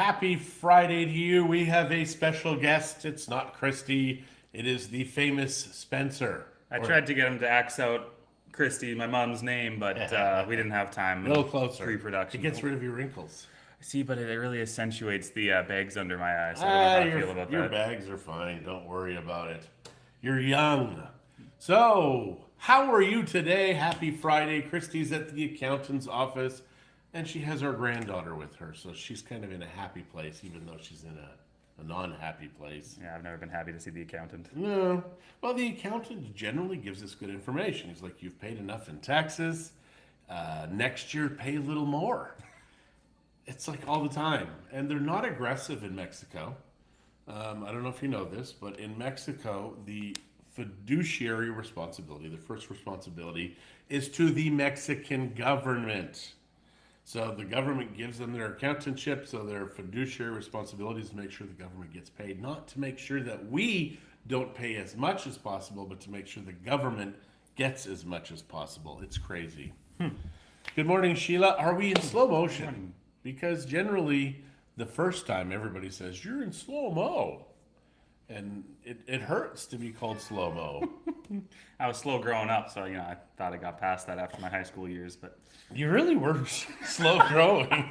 Happy Friday to you. We have a special guest. It's not Christie. It is the famous Spencer. I Or tried to get him to axe out Christie, my mom's name, but we didn't have a time little in closer. It pre-production. gets rid of your wrinkles. See, but it really accentuates the bags under my eyes. So I don't know Ah, how I your feel about your that. bags are fine. Don't worry about it. You're young. So, how are you today? Happy Friday. Christie's at the accountant's office, and she has our granddaughter with her, so she's kind of in a happy place, even though she's in a non-happy place. Yeah, I've never been happy to see the accountant. No. Well, the accountant generally gives us good information. He's like, you've paid enough in taxes. Next year, pay a little more. It's like all the time. And they're not aggressive in Mexico. I don't know if you know this, but in Mexico, the fiduciary responsibility, the first responsibility, is to the Mexican government. So the government gives them their accountantship, so their fiduciary responsibility is to make sure the government gets paid, not to make sure that we don't pay as much as possible, but to make sure the government gets as much as possible. It's crazy. Good morning, Sheila. Are we in slow motion? Because generally, the first time everybody says, you're in slow mo. And it hurts to be called slow mo. I was slow growing up, so I thought I got past that after my high school years. But You really were slow growing.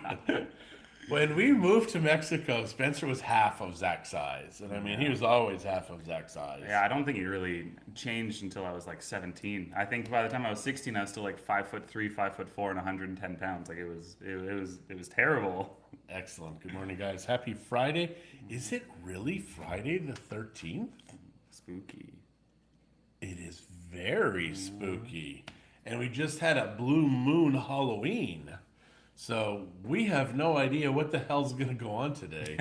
When we moved to Mexico, Spencer was half of Zach's size. And I mean, he was always half of Zach's size. yeah, I don't think it really changed until I was like 17. I think by the time I was 16, I was still like 5'3", 5'4", and 110 pounds. Like it was terrible. Excellent. Good morning, guys. Happy Friday. Is it really Friday the 13th? Spooky. It is very spooky. And we just had a blue moon Halloween. So we have no idea what the hell's going to go on today.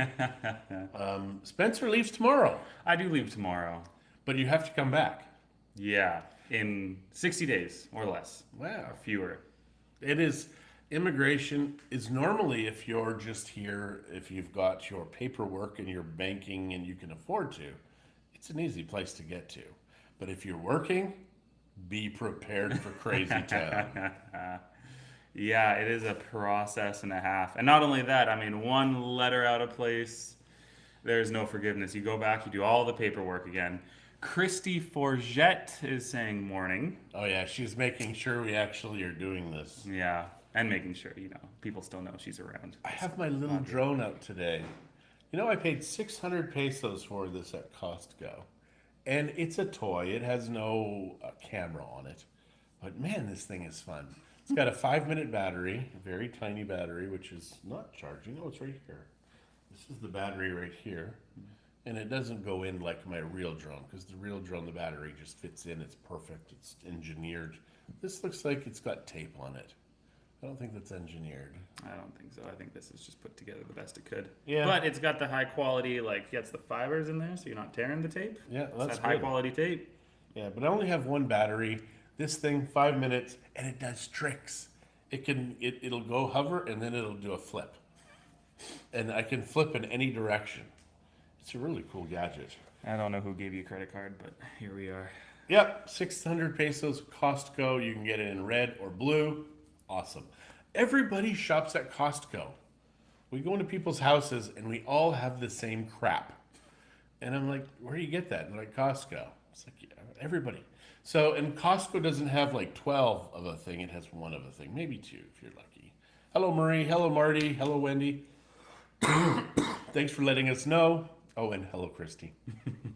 Spencer leaves tomorrow, I do leave tomorrow. but you have to come back. Yeah, in 60 days or less, Wow. or fewer. It is, immigration is normally, if you're just here, if you've got your paperwork and your banking and you can afford to, it's an easy place to get to. But if you're working, be prepared for crazy town. Yeah, it is a process and a half. And not only that, I mean, one letter out of place, there's no forgiveness. You go back, you do all the paperwork again. Christy Forget is saying morning. Oh yeah, she's making sure we actually are doing this. Yeah, and making sure, people still know she's around. I have my little drone out today. I paid 600 pesos for this at Costco. And it's a toy. It has no camera on it. But man, this thing is fun. It's got a 5-minute battery, a very tiny battery, which is not charging. Oh, it's right here. This is the battery right here. And it doesn't go in like my real drone, because the real drone, the battery just fits in. It's perfect. It's engineered. This looks like it's got tape on it. I don't think that's engineered. I don't think so. I think this is just put together the best it could. Yeah. But it's got the high quality, gets the fibers in there, so you're not tearing the tape. Yeah, It's that's that high good. quality tape. Yeah, but I only have one battery. This thing, 5 minutes, and it does tricks. It'll go hover and then it'll do a flip. And I can flip in any direction. It's a really cool gadget. I don't know who gave you a credit card, but here we are. Yep, 600 pesos, Costco. You can get it in red or blue. Awesome. Everybody shops at Costco. We go into people's houses and we all have the same crap. And I'm like, where do you get that? And they're like, Costco. It's like, yeah, everybody. So, and Costco doesn't have like 12 of a thing. It has one of a thing, maybe two if you're lucky. Hello, Marie. Hello, Marty. Hello, Wendy. Thanks for letting us know. Oh, and hello, Christy.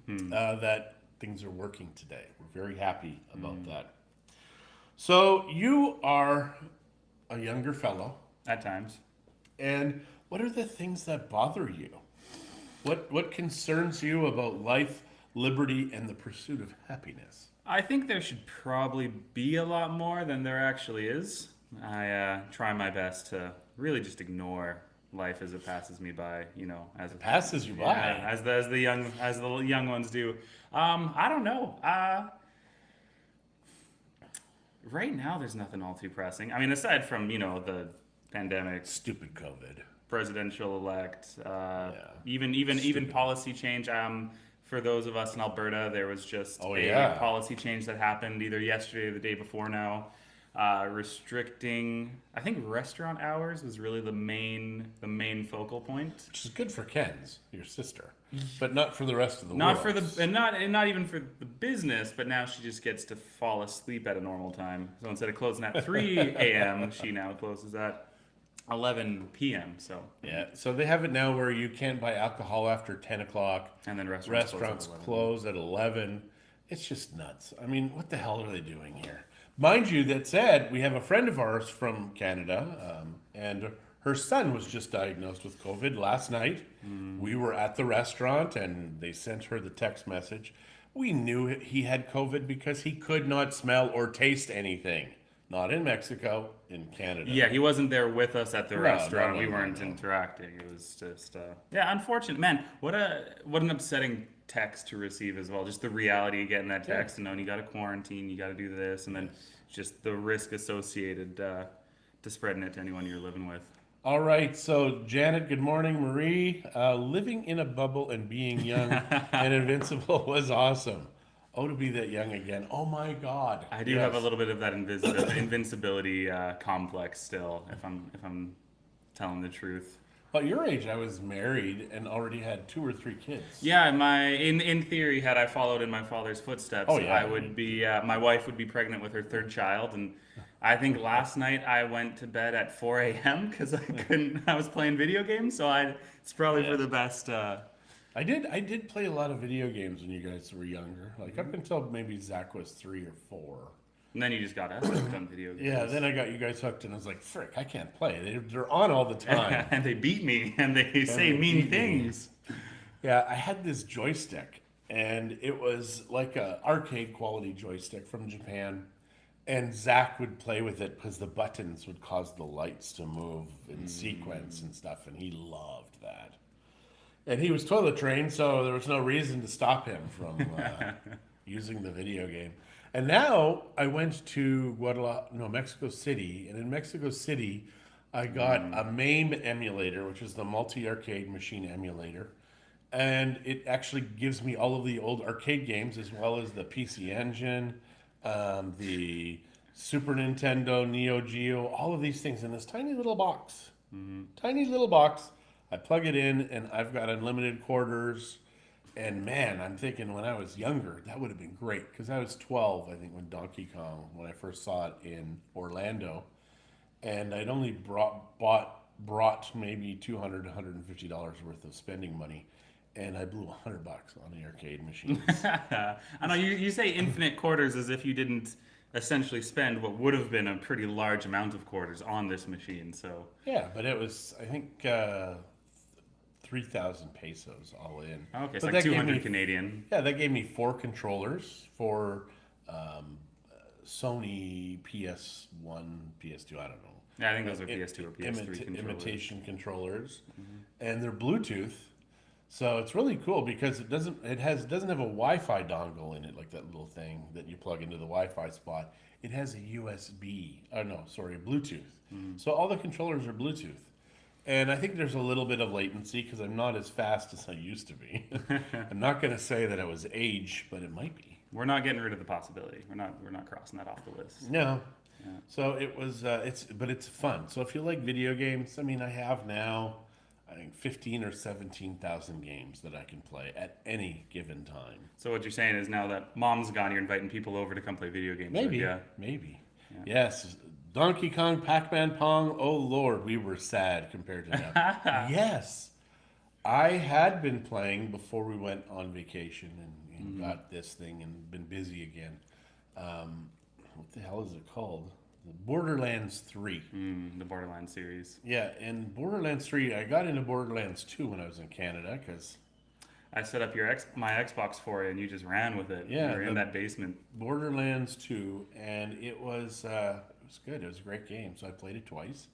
That things are working today. We're very happy about that. So, you are a younger fellow. At times. And what are the things that bother you? What concerns you about life, liberty, and the pursuit of happiness? I think there should probably be a lot more than there actually is. I try my best to really just ignore life as it passes me by, as it Passes you by. yeah, as the young ones do. I don't know. Right now, there's nothing all too pressing. I mean, aside from the pandemic, Stupid COVID. presidential elect, even policy change. For those of us in Alberta, there was just Oh, a yeah. policy change that happened either yesterday or the day before now. restricting. I think restaurant hours was really the main focal point. Which is good for Ken's, your sister, but not for the rest of the Not world. for the and not even for the business, but now she just gets to fall asleep at a normal time. So instead of closing at 3 a.m., she now closes at 11 p.m. So Yeah, so they have it now where you can't buy alcohol after 10 o'clock. and then Restaurants close at 11. It's just nuts. I mean, what the hell are they doing here? Mind you, that said, we have a friend of ours from Canada, and her son was just diagnosed with COVID last night. We were at the restaurant, and they sent her the text message. We knew he had COVID because he could not smell or taste anything. Not in Mexico, in Canada. Yeah, he wasn't there with us at the restaurant. no, We no, weren't no. interacting. It was just yeah, unfortunate. Man, what an upsetting text to receive as well. Just the reality of getting that text and knowing you got to quarantine, you got to do this, and then just the risk associated to spreading it to anyone you're living with. All right, so Janet, good morning. Marie, living in a bubble and being young and invincible was awesome. Oh, to be that young again. Oh my God. I do have a little bit of that invincibility complex still, if I'm telling the truth. But your age, I was married and already had 2 or 3 kids. Yeah, in theory, had I followed in my father's footsteps, I would be my wife would be pregnant with her 3rd child, and I think last night I went to bed at 4 a.m. because I was playing video games, so it's probably for the best. I did play a lot of video games when you guys were younger, like up until maybe Zach was 3 or 4. And then you just got us hooked on video games. Yeah, then I got you guys hooked, and I was like, frick, I can't play. They're on all the time. And they beat me, and they say mean things. Yeah, I had this joystick, and it was like a arcade quality joystick from Japan. And Zach would play with it because the buttons would cause the lights to move in sequence and stuff, and he loved that. And he was toilet trained, so there was no reason to stop him from using the video game. And now I went to Mexico City, and in Mexico City, I got a MAME emulator, which is the multi-arcade machine emulator. And it actually gives me all of the old arcade games as well as the PC Engine, the Super Nintendo, Neo Geo, all of these things in this tiny little box. Tiny little box. I plug it in, and I've got unlimited quarters. And man, I'm thinking when I was younger, that would have been great because I was 12, I think, when I first saw it in Orlando, and I'd only brought maybe $200, $150 worth of spending money, and I blew $100 on the arcade machines. I know you say infinite quarters as if you didn't essentially spend what would have been a pretty large amount of quarters on this machine. So Yeah, but it was, I think, 3,000 pesos all in. okay, it's But like that gave 200 me- Canadian. Yeah, that gave me 4 controllers for Sony PS1, PS2, I don't know. Yeah, I think those are PS2 or PS3 controllers. Imitation controllers, and they're Bluetooth. So it's really cool because it doesn't have a Wi-Fi dongle in it, like that little thing that you plug into the Wi-Fi spot. It has a Bluetooth. So all the controllers are Bluetooth. And I think there's a little bit of latency because I'm not as fast as I used to be. I'm not going to say that it was age, but it might be. We're not getting rid of the possibility. We're not crossing that off the list. No. Yeah. So it was, but it's fun. So if you like video games, I mean, I have now, I think 15 or 17,000 games that I can play at any given time. So what you're saying is now that mom's gone, you're inviting people over to come play video games. Maybe. Yeah. Maybe. Yeah. Yes. Donkey Kong, Pac-Man, Pong. Oh Lord, we were sad compared to now. Yes. I had been playing before we went on vacation and got this thing and been busy again. What the hell is it called? Borderlands 3. The Borderlands series. Yeah, and Borderlands 3, I got into Borderlands 2 when I was in Canada because I set up my Xbox for you, and you just ran with it. Yeah, you were in that basement. Borderlands 2, and it was good. It was a great game, so I played it twice,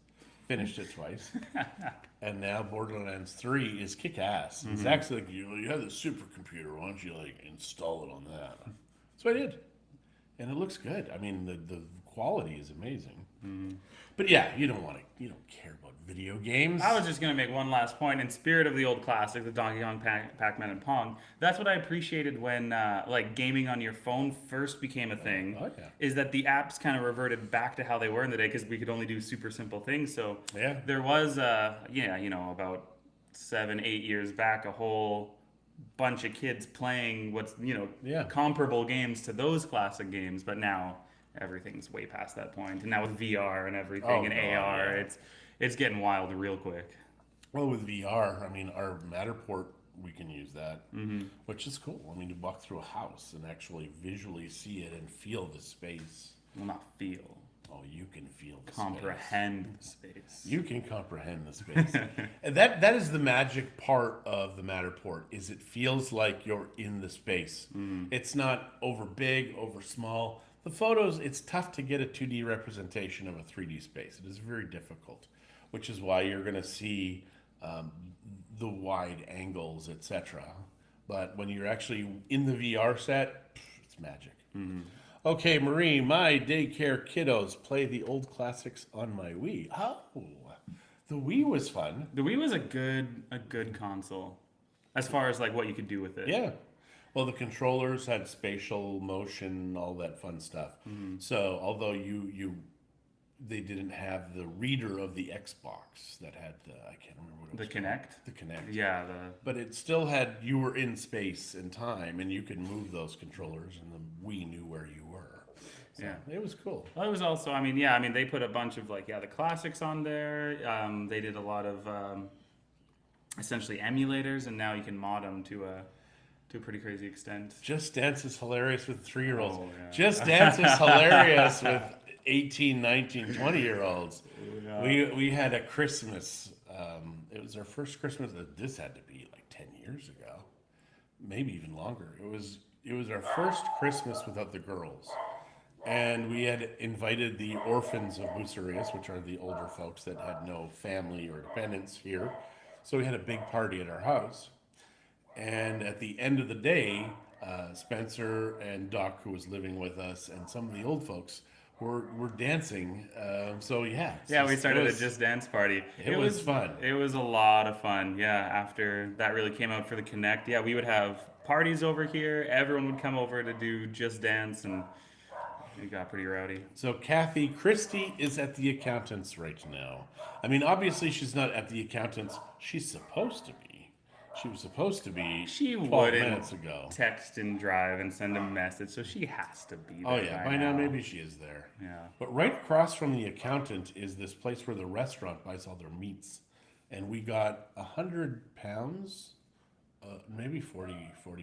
finished it twice, and now Borderlands 3 is kick-ass. It's actually like, you have the supercomputer, why don't you install it on that? So I did, and it looks good. I mean, the quality is amazing. But yeah, you don't care about video games. I was just going to make one last point. In spirit of the old classic, the Donkey Kong, Pac-Man, and Pong, that's what I appreciated when like gaming on your phone first became a thing, Oh, yeah. is that the apps kind of reverted back to how they were in the day because we could only do super simple things. So Yeah. there was, about 7-8 years back, a whole bunch of kids playing what's, Yeah. comparable games to those classic games, but now everything's way past that point. And now with VR and everything Oh, and God, AR, yeah. it's getting wild real quick. Well, with VR, I mean, our Matterport, we can use that, which is cool. I mean, to walk through a house and actually visually see it and feel the space. Well, not feel. Oh, you can feel the Comprehend the space. space. You can comprehend the space. And that is the magic part of the Matterport, is it feels like you're in the space. It's not over big, over small. The photos, it's tough to get a 2D representation of a 3D space. It is very difficult, which is why you're going to see the wide angles, etc. But when you're actually in the VR set, it's magic. Okay, Marie, my daycare kiddos play the old classics on my Wii. Oh, the Wii was fun. The Wii was a good console, as far as like what you could do with it. Yeah. Well, the controllers had spatial motion, all that fun stuff. So, although they didn't have the reader of the Xbox that had I can't remember what it was. The Kinect. The Kinect. Yeah. But it still had, you were in space and time, and you could move those controllers, and the Wii knew where you were. So Yeah. it was cool. Well, it was also, they put a bunch of the classics on there. They did a lot of essentially emulators, and now you can mod them to a pretty crazy extent. Just Dance is hilarious with 3-year-olds. Oh, yeah. Just Dance is hilarious with 18, 19, 20-year-olds. Yeah. We had a Christmas. It was our first Christmas. This had to be like 10 years ago, maybe even longer. It was our first Christmas without the girls, and we had invited the orphans of Bucerius, which are the older folks that had no family or dependents here. So we had a big party at our house, and at the end of the day, Spencer and Doc, who was living with us, and some of the old folks were dancing. So yeah. We started a Just Dance party. It was fun. It was a lot of fun. Yeah, after that really came out for the Kinect. Yeah, we would have parties over here. Everyone would come over to do Just Dance, and it got pretty rowdy. So Kathy, Christie is at the accountant's right now. I mean, obviously she's not at the accountant's. She's supposed to be. She was supposed to be She 12 wouldn't minutes ago. text and drive and send a message, so she has to be there. Oh yeah, by now maybe she is there. Yeah. But right across from the accountant is this place where the restaurant buys all their meats. And we got 100 pounds, maybe 40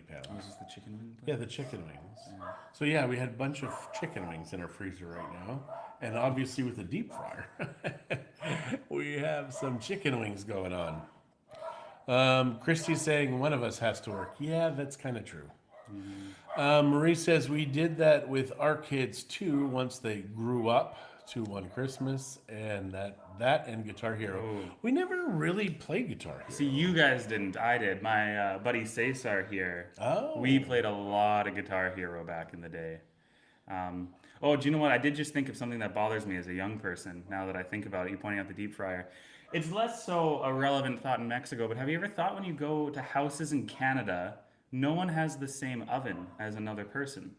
pounds. Was this the chicken wing place? Yeah, the chicken wings. So yeah, we had a bunch of chicken wings in our freezer right now. And obviously with the deep fryer, we have some chicken wings going on. Christy's saying one of us has to work. Yeah, that's kind of true. Marie says we did that with our kids too once they grew up to One Christmas, and that and Guitar Hero. We never really played Guitar Hero. See, you guys didn't. I did. My buddy Cesar here. Oh. We played a lot of Guitar Hero back in the day. Do you know what? I did just think of something that bothers me as a young person. Now that I think about it, you pointing out the deep fryer. It's less so a relevant thought in Mexico, but have you ever thought when you go to houses in Canada, no one has the same oven as another person?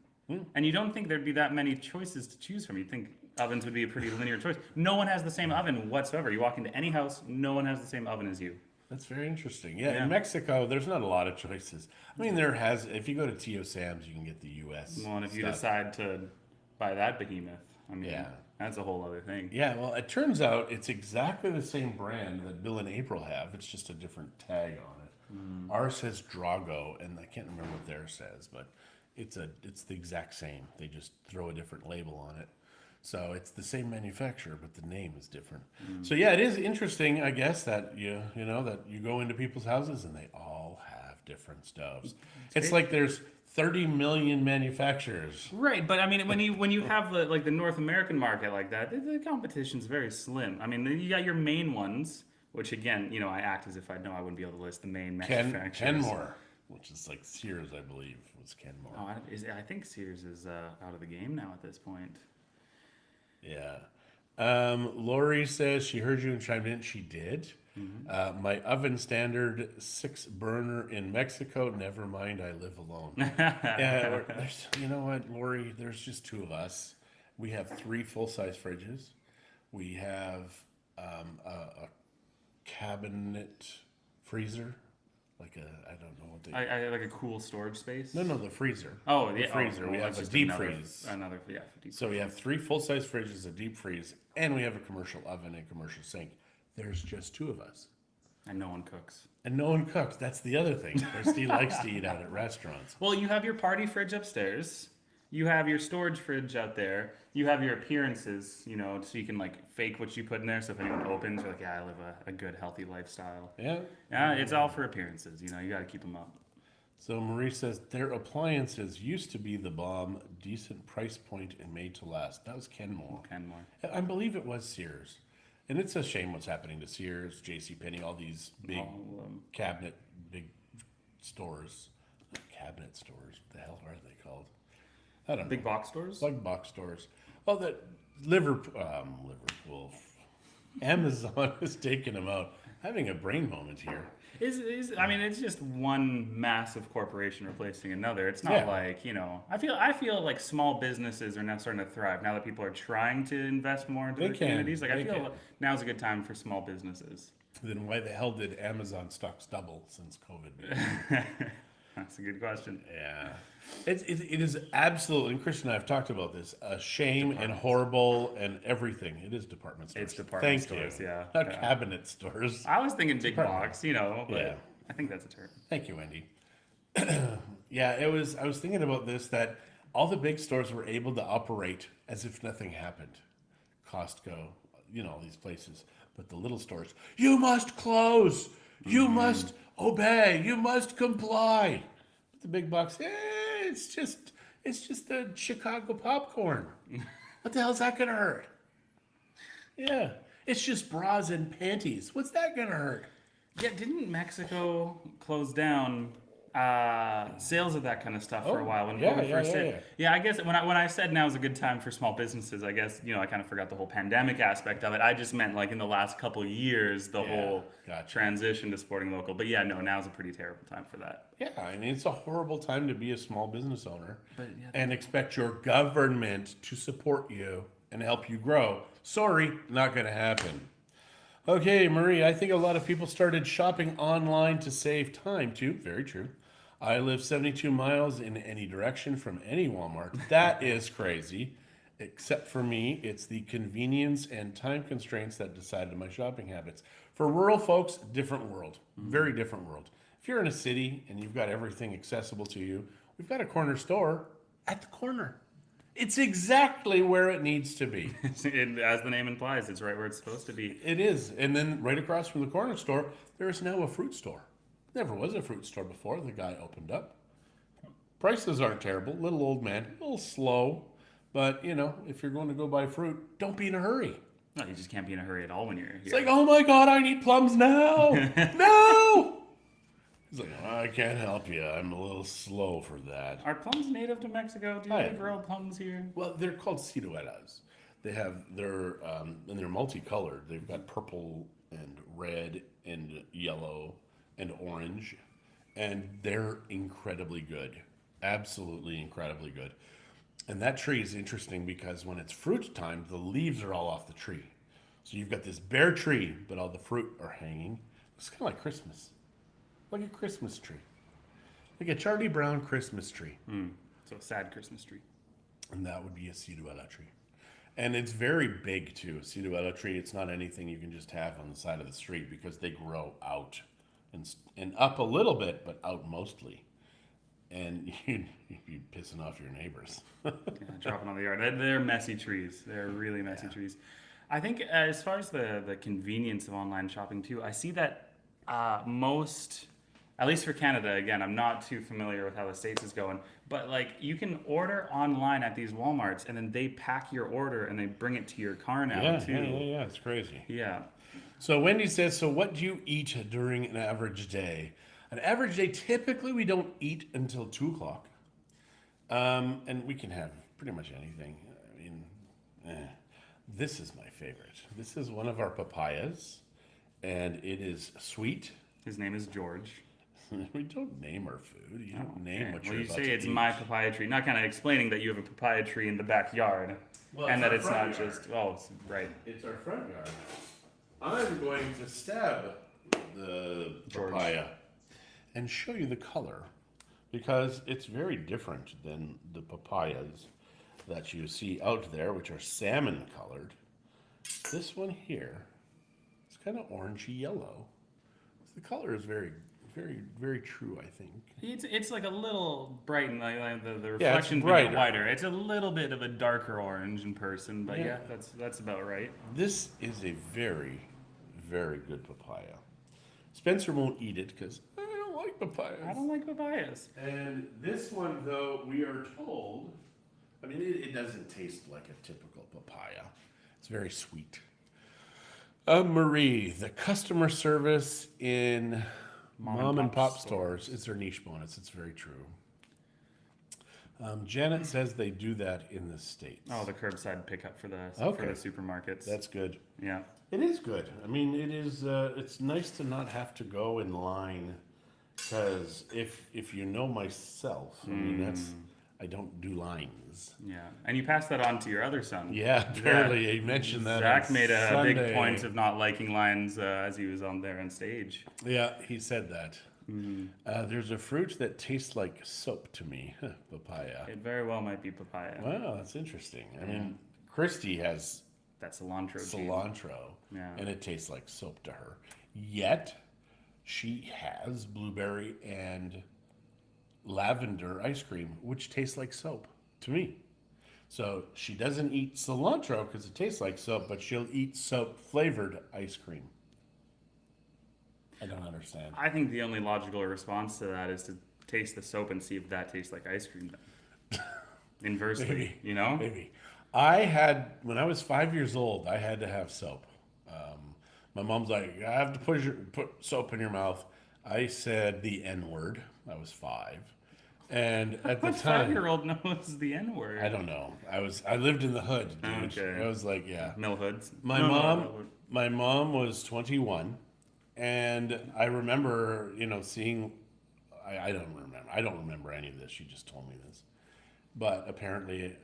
And you don't think there'd be that many choices to choose from. You'd think ovens would be a pretty linear choice. No one has the same oven whatsoever. You walk into any house, no one has the same oven as you. That's very interesting. Yeah, in Mexico, there's not a lot of choices. I mean, if you go to Tio Sam's, you can get the U.S. Well, and if you stuff. decide to buy that behemoth, that's a whole other thing. Yeah, well, it turns out it's exactly the same brand that Bill and April have. It's just a different tag on it. Ours says Drago, and I can't remember what theirs says, but it's the exact same. They just throw a different label on it. So it's the same manufacturer, but the name is different. So yeah, it is interesting, I guess, that that you go into people's houses and they all have different stoves. It's like there's 30 million manufacturers. Right, but I mean, when you have the North American market like that, the competition's very slim. I mean, you got your main ones, which again, I act as if I know I wouldn't be able to list the main manufacturers. Kenmore, which is like Sears, I believe, was Kenmore. Oh, I think Sears is out of the game now at this point. Yeah. Lori says she heard you and chimed in. She did. My oven standard 6 burner in Mexico. Never mind, I live alone. Yeah, you know what, Lori? There's just 2 of us. We have 3 full-size fridges. We have a cabinet freezer, like I don't know what they. I like a cool storage space. No, the freezer. Oh, The yeah. freezer. Oh, We well, have that's a just deep another, freeze. Another, yeah, deep So we have 3 full-size fridges, a deep freeze, and we have a commercial oven and commercial sink. There's just 2 of us. And no one cooks. And no one cooks. That's the other thing. Christie likes to eat out at restaurants. Well, you have your party fridge upstairs. You have your storage fridge out there. You have your appearances, so you can like fake what you put in there. So if anyone opens, you're like, yeah, I live a good, healthy lifestyle. Yeah. Yeah, it's all for appearances. You got to keep them up. So Marie says their appliances used to be the bomb, decent price point and made to last. That was Kenmore. Kenmore. I believe it was Sears. And it's a shame what's happening to Sears, JCPenney, all these big big stores. Not cabinet stores. What the hell are they called? I don't know. Big box stores? Like box stores. Well, that Liverpool, Amazon has taken them out. Having a brain moment here. It's just one massive corporation replacing another. It's not Yeah. like, I feel like small businesses are now starting to thrive now that people are trying to invest more into They their can. communities. Like, I They feel can. now's a good time for small businesses. Then why the hell did Amazon stocks double since COVID? That's a good question. Yeah. It is absolutely, and Christian and I have talked about this, a shame and horrible and everything. It is department stores. It's department Thank stores, you. yeah. Not Yeah. cabinet stores. I was thinking big Department. box, but Yeah. I think that's a term. Thank you, Wendy. Yeah, I was thinking about this, that all the big stores were able to operate as if nothing happened. Costco, all these places. But the little stores, you must close. You must obey. You must comply. But the big box, it's just the Chicago popcorn. What the hell's that gonna hurt? Yeah, it's just bras and panties. What's that gonna hurt? Yeah, didn't Mexico close down sales of that kind of stuff for a while when yeah, COVID first yeah, hit? Yeah, I guess when I said now is a good time for small businesses, I guess I kind of forgot the whole pandemic aspect of it. I just meant like in the last couple of years, the whole transition to sporting local. But yeah, no, now's a pretty terrible time for that. Yeah, it's a horrible time to be a small business owner But and expect your government to support you and help you grow. Sorry, not going to happen. Okay, Marie, I think a lot of people started shopping online to save time too. Very true. I live 72 miles in any direction from any Walmart. That is crazy. Except for me, it's the convenience and time constraints that decided my shopping habits. For rural folks, different world. Very different world. If you're in a city and you've got everything accessible to you, we've got a corner store at the corner. It's exactly where it needs to be. As the name implies, it's right where it's supposed to be. It is. And then right across from the corner store, there is now a fruit store. Never was a fruit store before. The guy opened up. Prices aren't terrible. Little old man, a little slow. But, if you're going to go buy fruit, don't be in a hurry. No, you just can't be in a hurry at all when you're here. It's like, oh my God, I need plums now. No! He's like, I can't help you. I'm a little slow for that. Are plums native to Mexico? Do they grow plums here? Well, they're called ciruelas. They're multicolored. They've got purple and red and yellow and orange, and they're incredibly good. Absolutely incredibly good. And that tree is interesting because when it's fruit time, the leaves are all off the tree. So you've got this bare tree, but all the fruit are hanging. It's kind of like Christmas. Like a Christmas tree. Like a Charlie Brown Christmas tree. So a sad Christmas tree. And that would be a ciruela tree. And it's very big too. A ciruela tree, it's not anything you can just have on the side of the street because they grow out and up a little bit, but out mostly. And you'd be pissing off your neighbors. Dropping on the yard. They're messy trees. They're really messy trees. I think as far as the convenience of online shopping too, I see that most, at least for Canada, again, I'm not too familiar with how the States is going, but like you can order online at these Walmarts and then they pack your order and they bring it to your car now too. Yeah, it's crazy. Yeah. So Wendy says, so what do you eat during an average day? An average day, typically we don't eat until 2 o'clock. And we can have pretty much anything. I mean, This is my favorite. This is one of our papayas, and it is sweet. His name is George. We don't name our food. You don't name Okay. what Well, you're you about say to it's eat. my papaya tree, not kind of explaining that you have a papaya tree in the backyard, Well, and it's that our it's front not yard. just it's right. It's our front yard. I'm going to stab the George. papaya and show you the color because it's very different than the papayas that you see out there, which are salmon colored. This one here is kind of orangey yellow. The color is very, very, very true, I think. It's like a little bright, and like the Yeah, it's reflection's brighter. whiter. It's a little bit of a darker orange in person, but Yeah. yeah, that's about right. This is a very, very good papaya. Spencer won't eat it because I don't like papayas. I don't like papayas. And this one, though, we are told, I mean, it doesn't taste like a typical papaya. It's very sweet. Marie, the customer service in mom and pop stores is their niche bonus. It's very true. Janet says they do that in the States. Oh, the curbside pickup for the Okay. supermarkets. That's good. Yeah. It is good. I mean, it is. It's nice to not have to go in line, because if you know myself, I mean I don't do lines. Yeah, and you pass that on to your other son. Yeah, apparently he mentioned that. Zach on made a Sunday. big point of not liking lines as he was on there on stage. Yeah, he said that. There's a fruit that tastes like soap to me, papaya. It very well might be papaya. Wow, that's interesting. I mean, Christie has That cilantro. gene. cilantro, Yeah. and it tastes like soap to her. Yet, she has blueberry and lavender ice cream, which tastes like soap to me. So she doesn't eat cilantro because it tastes like soap, but she'll eat soap flavored ice cream. I don't understand. I think the only logical response to that is to taste the soap and see if that tastes like ice cream. Then. Inversely, Maybe. you know. Maybe. I had, when I was 5 years old, I had to have soap. My mom's like, I have to put soap in your mouth. I said the N word. I was 5. And at the What time, 5-year-old knows the N word? I don't know. I lived in the hood, dude. Okay. I was like, yeah. Mill hoods. My mom was 21, and I remember, seeing. I don't remember any of this. She just told me this, but apparently,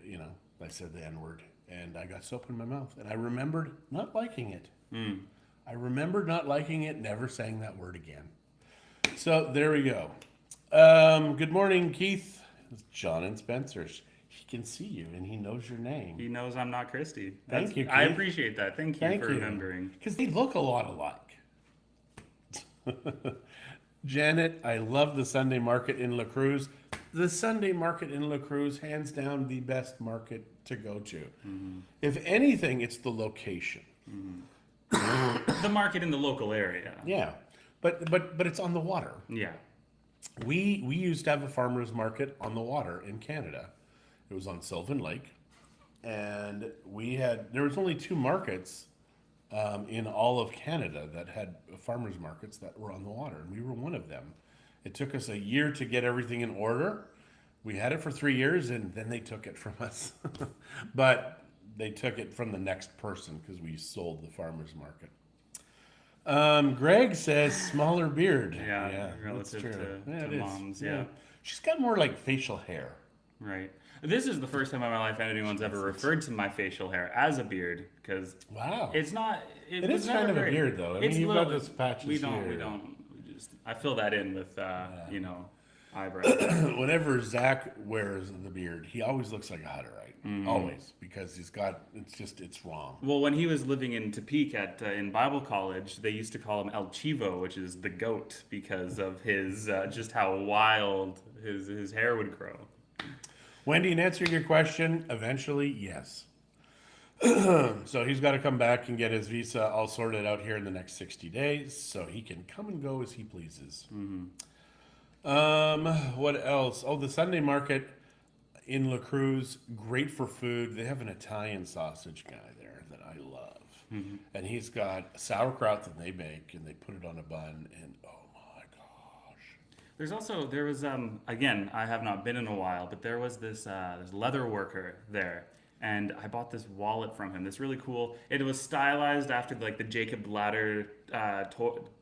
I said the N word, and I got soap in my mouth, and I remembered not liking it. I remembered not liking it. Never saying that word again. So there we go. Good morning, Keith. It's John and Spencer. He can see you, and he knows your name. He knows I'm not Christie. Thank you, I Keith. appreciate that. Thank you for remembering. Because they look a lot alike. Janet, I love the Sunday market in La Cruz. The Sunday market in La Cruz, hands down, the best market to go to. If anything, it's the location. The market in the local area. Yeah, but it's on the water. Yeah. We used to have a farmers market on the water in Canada. It was on Sylvan Lake, and there was only 2 markets in all of Canada that had farmers markets that were on the water, and we were one of them. It took us a year to get everything in order. We had it for 3 years, and then they took it from us. But they took it from the next person because we sold the farmers market. Greg says smaller beard. Yeah, that's relative true. to it is. mom's, yeah. She's got more like facial hair. Right. This is the first time in my life anyone's ever referred to my facial hair as a beard, because Wow. it's not. It was is never kind of a very- beard, though. I it's mean, you've got little- those patches We don't. here. We don't. We just. I fill that in with eyebrows. Whenever Zach wears the beard, he always looks like a Hutterite. Always. Because it's wrong. Well, when he was living in Topeka in Bible college, they used to call him El Chivo, which is the goat, because of his just how wild his hair would grow. Wendy, in answering your question, eventually, yes. So he's got to come back and get his visa all sorted out here in the next 60 days so he can come and go as he pleases. What else? Oh, the Sunday market in La Cruz, great for food. They have an Italian sausage guy there that I love. And he's got sauerkraut that they make, and they put it on a bun, and oh my gosh. There was again, I have not been in a while, but there was this leather worker there, and I bought this wallet from him. This really cool. It was stylized after like the Jacob Ladder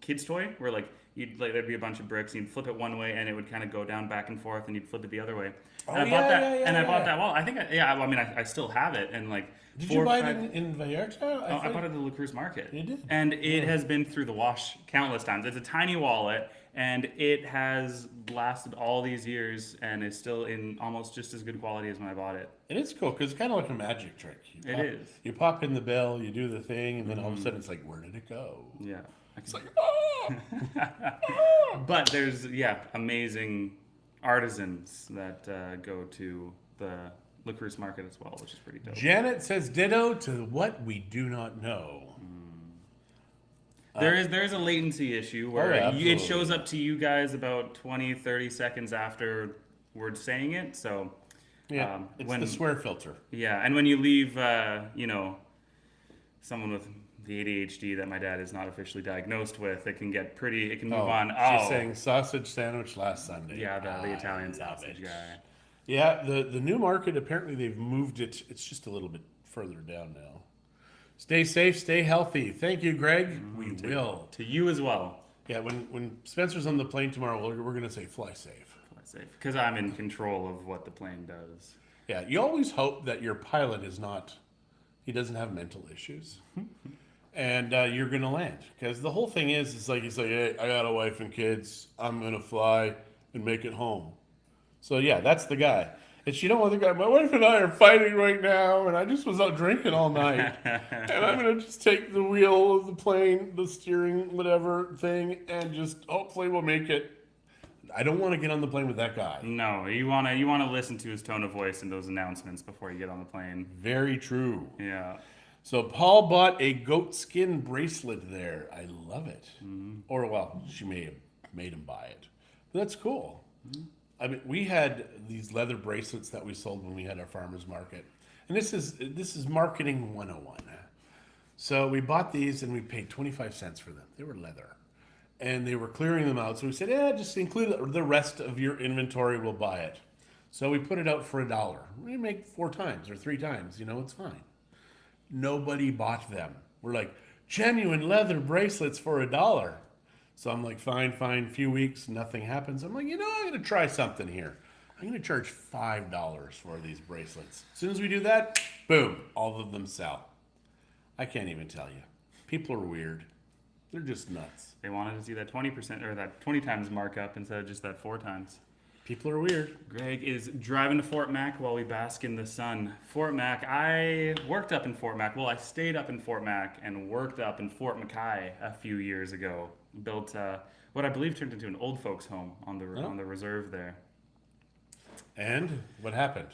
kids toy, where like you'd like there'd be a bunch of bricks, and you'd flip it one way, and it would kind of go down back and forth, and you'd flip it the other way. And I bought that, and I bought that wallet. I think, I mean, I still have it, and like. Did you buy it in Vallarta? I bought it at the La Cruz Market. You did? And it has been through the wash countless times. It's a tiny wallet, and it has lasted all these years, and is still in almost just as good quality as when I bought it. It is cool because it's kind of like a magic trick. It is. You pop in the bell, you do the thing, and then all of a sudden it's like, where did it go? Yeah. It's like, oh! But there's, amazing artisans that go to the La Cruz Market as well, which is pretty dope. Janet says ditto to what we do not know. There is a latency issue where absolutely. it shows up to you guys about 20, 30 seconds after we're saying it. So Yeah, it's when the swear filter. Yeah, and when you leave, someone with the ADHD that my dad is not officially diagnosed with, it can get pretty. It can move on. She's saying sausage sandwich last Sunday. Yeah, the Italian sausage guy. Yeah, the new market, apparently they've moved it. It's just a little bit further down now. Stay safe, stay healthy. Thank you, Greg. We will. To you as well. Yeah, when Spencer's on the plane tomorrow, we're going to say fly safe. Fly safe. Because I'm in control of what the plane does. Yeah, you always hope that your pilot is not, he doesn't have mental issues. And you're going to land. Because the whole thing is like, he's like, hey, I got a wife and kids. I'm going to fly and make it home. So yeah, that's the guy. It's, you know what, the guy, my wife and I are fighting right now, and I just was out drinking all night. And I'm going to just take the wheel of the plane, the steering, whatever thing, and just hopefully we'll make it. I don't want to get on the plane with that guy. No, you wanna listen to his tone of voice and those announcements before you get on the plane. Very true. Yeah. So Paul bought a goat skin bracelet there. I love it. Or, well, she may have made him buy it. But that's cool. I mean, we had these leather bracelets that we sold when we had our farmers market. And this is marketing 101. So we bought these and we paid 25 cents for them. They were leather. And they were clearing them out. So we said, just include the rest of your inventory, we'll buy it. So we put it out for $1. We make 4 times or 3 times, it's fine. Nobody bought them. We're like, genuine leather bracelets for $1. So I'm like, fine, few weeks, nothing happens. I'm like, I'm going to try something here. I'm going to charge $5 for these bracelets. As soon as we do that, boom, all of them sell. I can't even tell you. People are weird. They're just nuts. They wanted to see that 20% or that 20 times markup instead of just that 4 times. People are weird. Greg is driving to Fort Mac while we bask in the sun. Fort Mac, I worked up in Fort Mac. Well, I stayed up in Fort Mac and worked up in Fort Mackay a few years ago. Built what I believe turned into an old folks home on the reserve there. And what happened?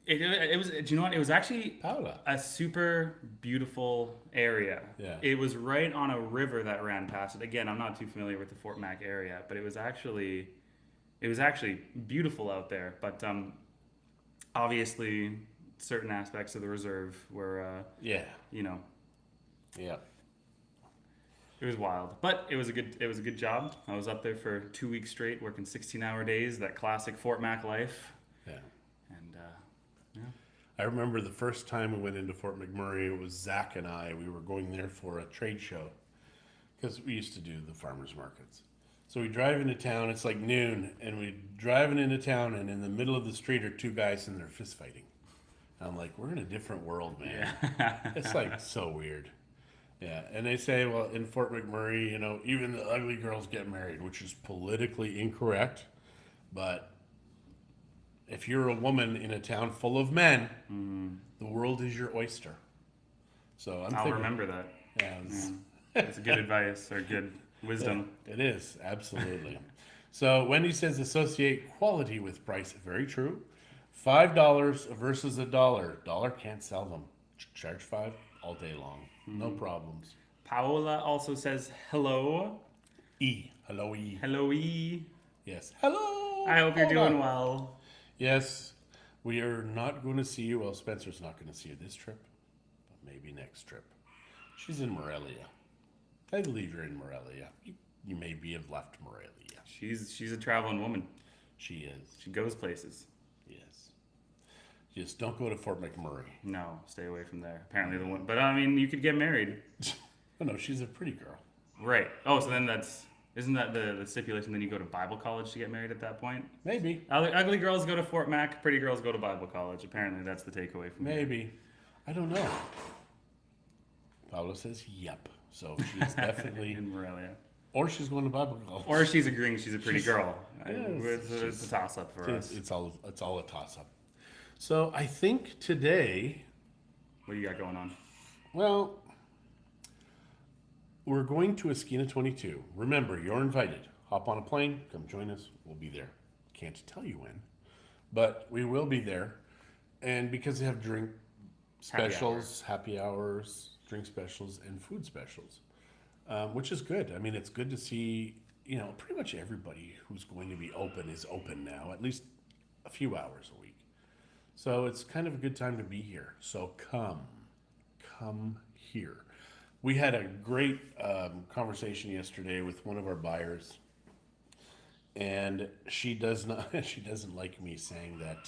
It was, do you know what? It was actually Paula. a super beautiful area. Yeah. It was right on a river that ran past it. Again, I'm not too familiar with the Fort Mac area, but it was actually beautiful out there. But obviously, certain aspects of the reserve were, Yeah. It was wild, but it was a good job. I was up there for 2 weeks straight, working 16-hour days. That classic Fort Mac life. Yeah. And I remember the first time we went into Fort McMurray, it was Zach and I. We were going there for a trade show because we used to do the farmers markets. So we drive into town. It's like noon, and we're driving into town, and in the middle of the street are 2 guys, and they're fist fighting. And I'm like, we're in a different world, man. yeah. It's like so weird. Yeah, and they say, well, in Fort McMurray, even the ugly girls get married, which is politically incorrect. But if you're a woman in a town full of men, the world is your oyster. So I'll remember that. Yeah, it's good advice or good wisdom. Yeah, it is, absolutely. So Wendy says associate quality with price. Very true. $5 versus $1. Dollar can't sell them. Charge $5 all day long. No problems. Paola also says hello. Hello, E. Hello, E. Yes. Hello. I hope you're doing well. Yes. We are not going to see you. Well, Spencer's not going to see you this trip, but maybe next trip. She's in Morelia. I believe you're in Morelia. You maybe have left Morelia. She's a traveling woman. She is. She goes places. Yes. Just don't go to Fort McMurray. No, stay away from there. Apparently the one, but I mean, you could get married. Oh no, she's a pretty girl. Right. Oh, so then isn't that the stipulation? Then you go to Bible college to get married at that point? Maybe. Ugly girls go to Fort Mac, pretty girls go to Bible college. Apparently that's the takeaway from here. Maybe. I don't know. Pablo says, yep. So she's definitely... in Morelia. Or she's going to Bible college. Or she's agreeing she's a pretty girl. Yes, It's a toss-up for us. It's all a toss-up. So I think today... What do you got going on? Well, we're going to Esquina 22. Remember, you're invited. Hop on a plane, come join us. We'll be there. Can't tell you when, but we will be there. And because they have drink specials, happy hours, drink specials, and food specials, which is good. I mean, it's good to see, pretty much everybody who's going to be open is open now, at least a few hours a week. So it's kind of a good time to be here. So come here. We had a great conversation yesterday with one of our buyers, and she doesn't like me saying that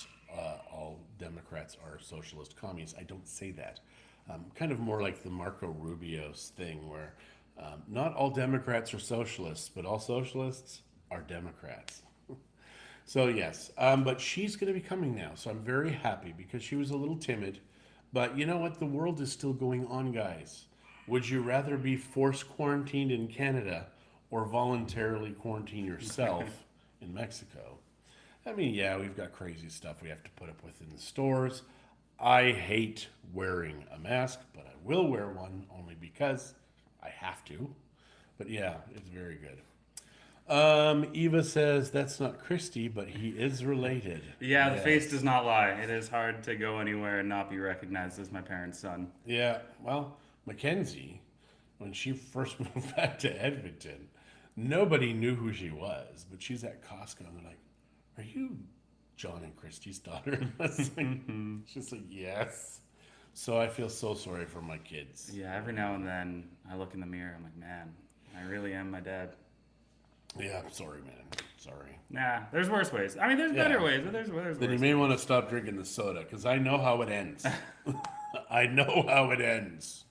all Democrats are socialist communists. I don't say that. Kind of more like the Marco Rubio's thing, where not all Democrats are socialists, but all socialists are Democrats. So yes, but she's going to be coming now, so I'm very happy because she was a little timid. But you know what? The world is still going on, guys. Would you rather be forced quarantined in Canada or voluntarily quarantine yourself in Mexico? I mean, yeah, we've got crazy stuff we have to put up with in the stores. I hate wearing a mask, but I will wear one only because I have to. But yeah, it's very good. Eva says that's not Christie, but he is related. Yeah, Yes. the face does not lie. It is hard to go anywhere and not be recognized as my parents' son. Yeah, well, Mackenzie, when she first moved back to Edmonton, nobody knew who she was, but she's at Costco and they're like, "Are you John and Christie's daughter?" And I was like, she's like, "Yes." So I feel so sorry for my kids. Yeah, every now and then I look in the mirror, I'm like, man, I really am my dad. Yeah, I'm sorry, man. Sorry. Nah, there's worse ways. I mean, there's better ways, but there's worse Then you may want to stop drinking the soda because I know how it ends. I know how it ends.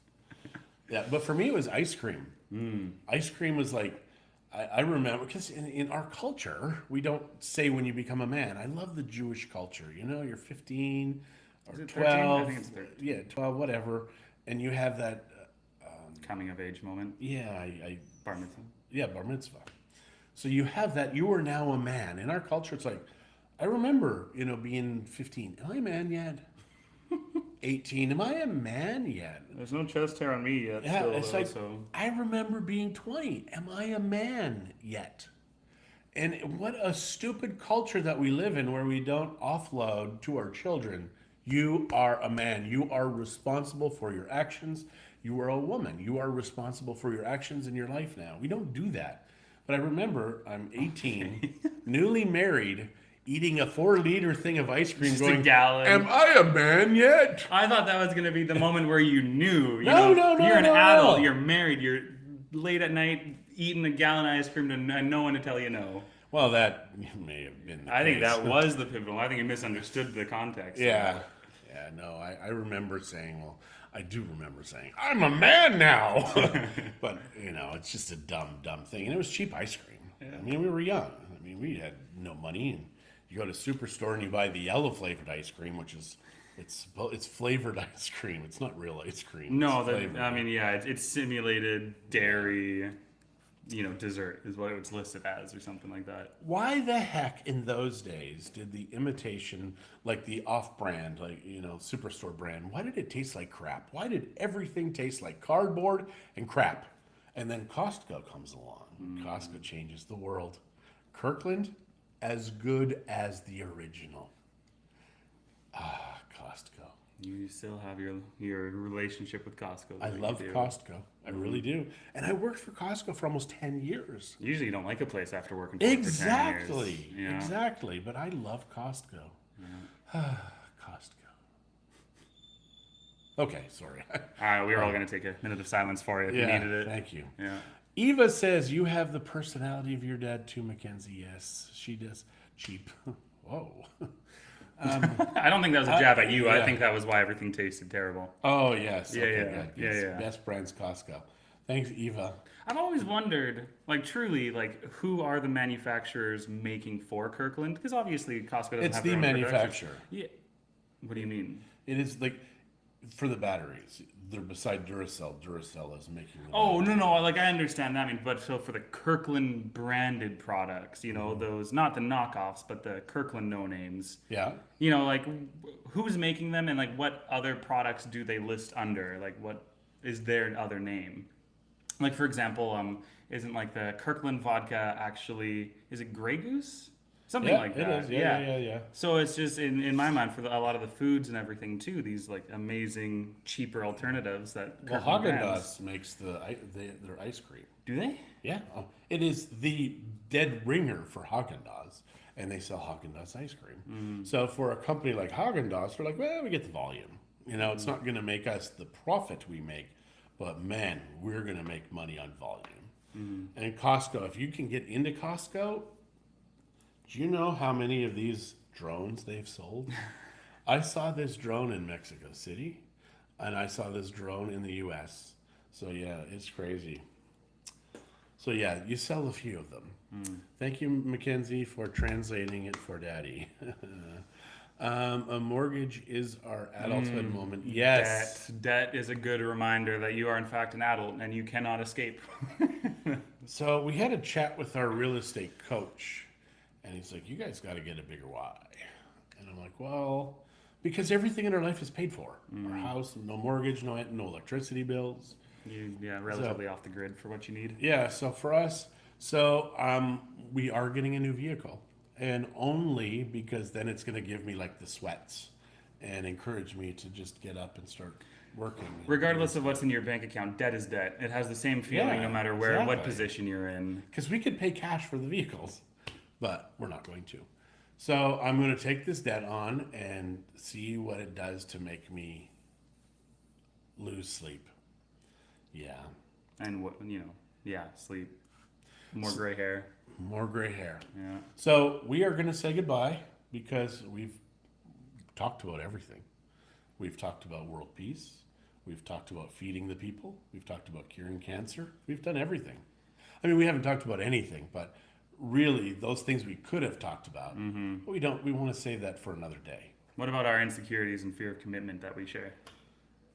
Yeah, but for me, it was ice cream. Ice cream was like, I remember, because in our culture, we don't say when you become a man. I love the Jewish culture. You're 15 or 12. 13? I think it's 13. Yeah, 12, whatever. And you have that. Coming of age moment. Yeah, Bar mitzvah. Yeah, bar mitzvah. So you have that. You are now a man. In our culture, it's like, I remember, being 15. Am I a man yet? 18. Am I a man yet? There's no chest hair on me yet. Yeah, still, it's though, like, so. I remember being 20. Am I a man yet? And what a stupid culture that we live in where we don't offload to our children. You are a man. You are responsible for your actions. You are a woman. You are responsible for your actions in your life now. We don't do that. But I remember I'm 18, newly married, eating a 4-liter thing of ice cream, Just going, a gallon. "Am I a man yet?" I thought that was going to be the moment where you knew. No, You're an adult. no. You're married. You're late at night eating a gallon of ice cream and no one to tell you no. Well, that may have been the I think case. that was the pivotal. I think you misunderstood the context. Yeah. Yeah, no, I remember saying, I do remember saying, "I'm a man now." But, it's just a dumb thing. And it was cheap ice cream. Yeah. I mean, we were young. I mean, we had no money. And you go to Superstore and you buy the yellow flavored ice cream, which is, it's flavored ice cream. It's not real ice cream. No, It's flavored. it's simulated dairy, dessert is what it's listed as or something like that. Why the heck in those days did the imitation, like the off-brand, Superstore brand, why did it taste like crap? Why did everything taste like cardboard and crap? And then Costco comes along. Costco changes the world. Kirkland, as good as the original. Costco. You still have your relationship with Costco. I love Costco. I really do. And I worked for Costco for almost 10 years. Usually you don't like a place after working for it for 10 years. Exactly. But I love Costco. Costco. Okay, sorry. All right, we were all going to take a minute of silence for you if you needed it. Thank you. Yeah. Eva says, "You have the personality of your dad too, Mackenzie." Yes, she does. Cheap. Whoa. I don't think that was a jab at you. I yeah. think that was why everything tasted terrible. Oh, yes. Yeah, Okay, yeah, good. yeah, Yes. yeah. Best brands, Costco. Thanks, Eva. I've always wondered, like, truly, like, who are the manufacturers making for Kirkland? Because obviously Costco doesn't It's have the their own production. manufacturer. Yeah. What do you mean? It is like for the batteries. They're beside Duracell. Duracell is making the Oh, batteries. no, like, I understand that. I mean, but so for the Kirkland branded products, you know, those, not the knockoffs, but the Kirkland no names, Yeah. you know, like, who's making them and, like, what other products do they list under? Like, what is their other name? Like, for example, isn't like the Kirkland vodka actually, is it Grey Goose? Something Yeah, like it that. is. Yeah. So it's just in my mind for a lot of the foods and everything too. These like amazing cheaper alternatives that Well, Kirkland Haagen-Dazs brands. makes their ice cream. Do they? Yeah. It is the dead ringer for Haagen-Dazs, and they sell Haagen-Dazs ice cream. So for a company like Haagen-Dazs, we're like, well, we get the volume. You know, it's not going to make us the profit we make, but man, we're going to make money on volume. And Costco, if you can get into Costco, do you know how many of these drones they've sold? I saw this drone in Mexico City, and I saw this drone in the U.S. So yeah, it's crazy. So yeah, you sell a few of them. Thank you, Mackenzie, for translating it for Daddy. A mortgage is our adulthood moment. Yes. Debt is a good reminder that you are in fact an adult and you cannot escape. So we had a chat with our real estate coach, and he's like, "You guys got to get a bigger why." And I'm like, "Well, because everything in our life is paid for. Our house, no mortgage, no electricity bills. Relatively off the grid for what you need. Yeah, so for us, we are getting a new vehicle, and only because then it's going to give me like the sweats and encourage me to just get up and start working. Regardless of what's in your bank account, debt is debt. It has the same feeling Yeah, no matter where and what exactly. position you're in. Because we could pay cash for the vehicles, but we're not going to. So I'm going to take this debt on and see what it does to make me lose sleep. Yeah, And sleep. More gray hair. more gray hair. Yeah. So we are going to say goodbye because we've talked about everything. We've talked about world peace. We've talked about feeding the people. We've talked about curing cancer. We've done everything. I mean, we haven't talked about anything, but really those things we could have talked about. We don't. We want to save that for another day. What about our insecurities and fear of commitment that we share?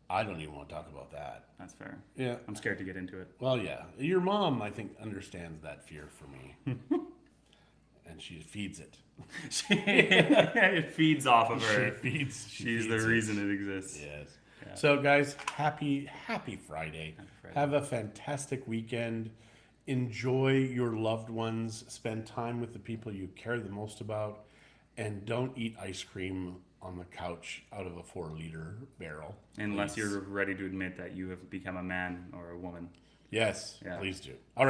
I don't even want to talk about that. That's fair. Yeah. I'm scared to get into it. Well, yeah. Your mom, I think, understands that fear for me. And she feeds it. It feeds off of her. feeds She's the it. reason it exists. Yes. Yeah. So, guys, happy Friday. Happy Friday. Have a fantastic weekend. Enjoy your loved ones. Spend time with the people you care the most about. And don't eat ice cream on the couch out of a 4-liter barrel. Unless please. you're ready to admit that you have become a man or a woman. Yes, Yeah. please do. All right.